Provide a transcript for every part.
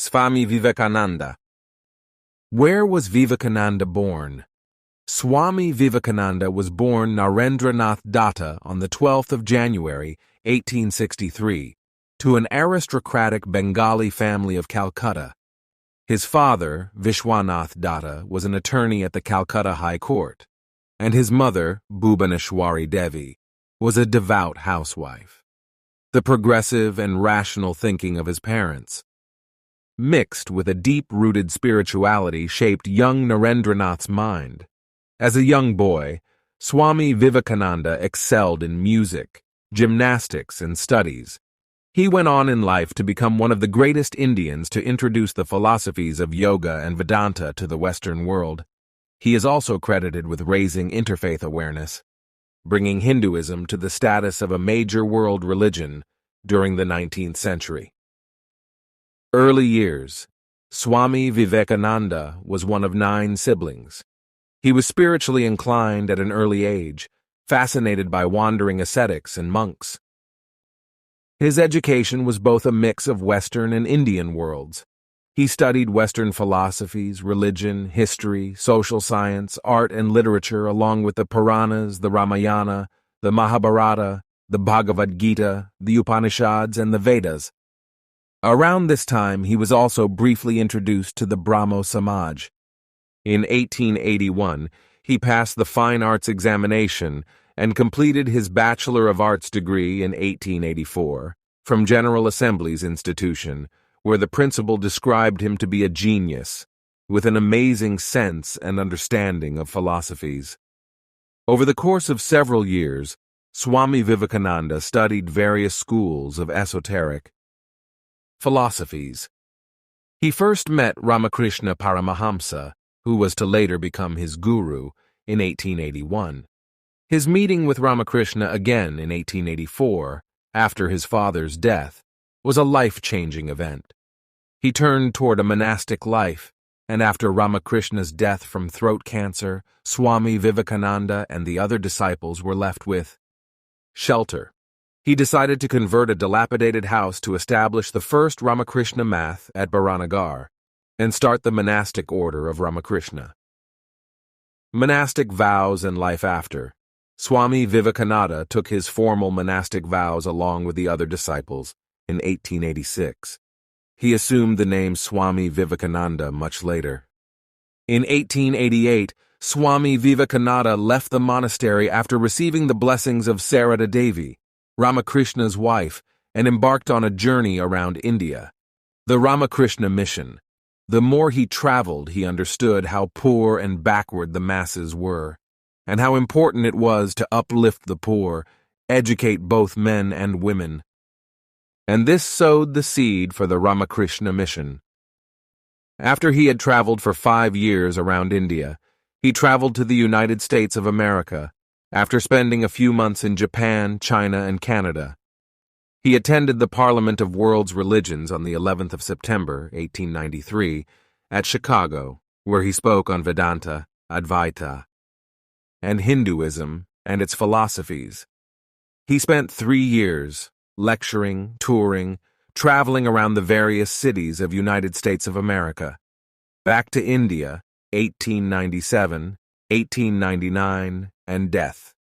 Swami Vivekananda. Where was Vivekananda born? Swami Vivekananda was born Narendranath Datta on the 12th of January, 1863, to an aristocratic Bengali family of Calcutta. His father, Vishwanath Datta, was an attorney at the Calcutta High Court, and his mother, Bhubaneswari Devi, was a devout housewife. The progressive and rational thinking of his parents, mixed with a deep-rooted spirituality, shaped young Narendranath's mind. As a young boy, Swami Vivekananda excelled in music, gymnastics, and studies. He went on in life to become one of the greatest Indians to introduce the philosophies of yoga and Vedanta to the Western world. He is also credited with raising interfaith awareness, bringing Hinduism to the status of a major world religion during the 19th century. Early years. Swami Vivekananda was one of 9 siblings. He was spiritually inclined at an early age, fascinated by wandering ascetics and monks. His education was both a mix of Western and Indian worlds. He studied Western philosophies, religion, history, social science, art, and literature, along with the Puranas, the Ramayana, the Mahabharata, the Bhagavad Gita, the Upanishads, and the Vedas. Around this time, he was also briefly introduced to the Brahmo Samaj. In 1881, he passed the Fine Arts examination and completed his Bachelor of Arts degree in 1884 from General Assembly's institution, where the principal described him to be a genius, with an amazing sense and understanding of philosophies. Over the course of several years, Swami Vivekananda studied various schools of esoteric philosophies. He first met Ramakrishna Paramahamsa, who was to later become his guru, in 1881. His meeting with Ramakrishna again in 1884, after his father's death, was a life-changing event. He turned toward a monastic life, and after Ramakrishna's death from throat cancer, Swami Vivekananda and the other disciples were left with shelter. He decided to convert a dilapidated house to establish the first Ramakrishna Math at Baranagar and start the monastic order of Ramakrishna. Monastic vows and life after. Swami Vivekananda took his formal monastic vows along with the other disciples in 1886. He assumed the name Swami Vivekananda much later. In 1888, Swami Vivekananda left the monastery after receiving the blessings of Sarada Devi, Ramakrishna's wife, and embarked on a journey around India. The Ramakrishna mission. The more he traveled, he understood how poor and backward the masses were, and how important it was to uplift the poor, educate both men and women. And this sowed the seed for the Ramakrishna mission. After he had traveled for 5 years around India, he traveled to the United States of America, after spending a few months in Japan, China, and Canada. He attended the Parliament of World's Religions on the 11th of September, 1893, at Chicago, where he spoke on Vedanta, Advaita, and Hinduism and its philosophies. He spent 3 years lecturing, touring, traveling around the various cities of United States of America. Back to India, 1897, 1899, and death.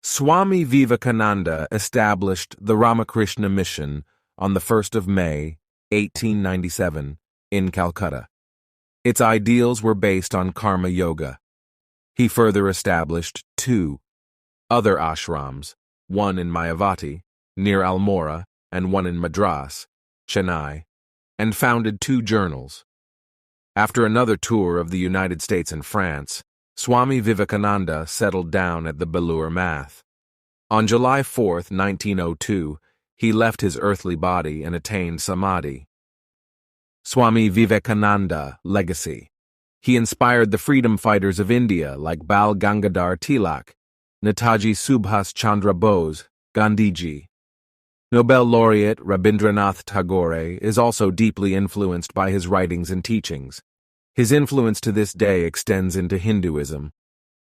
Swami Vivekananda established the Ramakrishna Mission on the 1st of May, 1897, in Calcutta. Its ideals were based on karma yoga. He further established 2 other ashrams, one in Mayavati, near Almora, and one in Madras, Chennai, and founded 2 journals. After another tour of the United States and France, Swami Vivekananda settled down at the Belur Math. On July 4, 1902, he left his earthly body and attained samadhi. Swami Vivekananda legacy. He inspired the freedom fighters of India like Bal Gangadhar Tilak, Netaji Subhas Chandra Bose, Gandhiji. Nobel laureate Rabindranath Tagore is also deeply influenced by his writings and teachings. His influence to this day extends into Hinduism,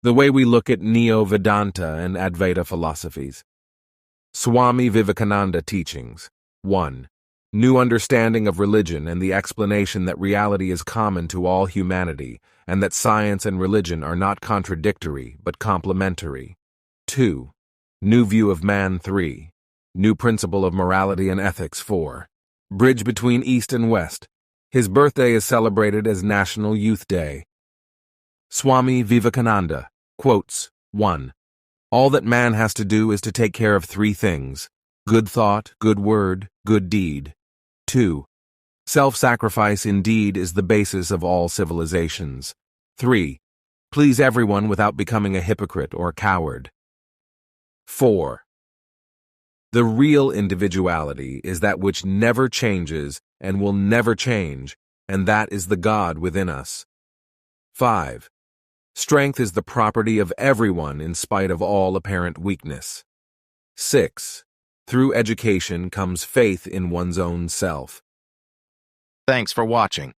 the way we look at Neo-Vedanta and Advaita philosophies. Swami Vivekananda teachings. 1. New understanding of religion and the explanation that reality is common to all humanity and that science and religion are not contradictory but complementary. 2. New view of man. 3. New principle of morality and ethics. 4. Bridge between East and West. His birthday is celebrated as National Youth Day. Swami Vivekananda quotes 1. All that man has to do is to take care of 3 things: good thought, good word, good deed. 2. Self-sacrifice indeed is the basis of all civilizations. 3. Please everyone without becoming a hypocrite or coward. 4. The real individuality is that which never changes and will never change, and that is the God within us. 5. Strength is the property of everyone in spite of all apparent weakness. 6. Through education comes faith in one's own self. Thanks for watching.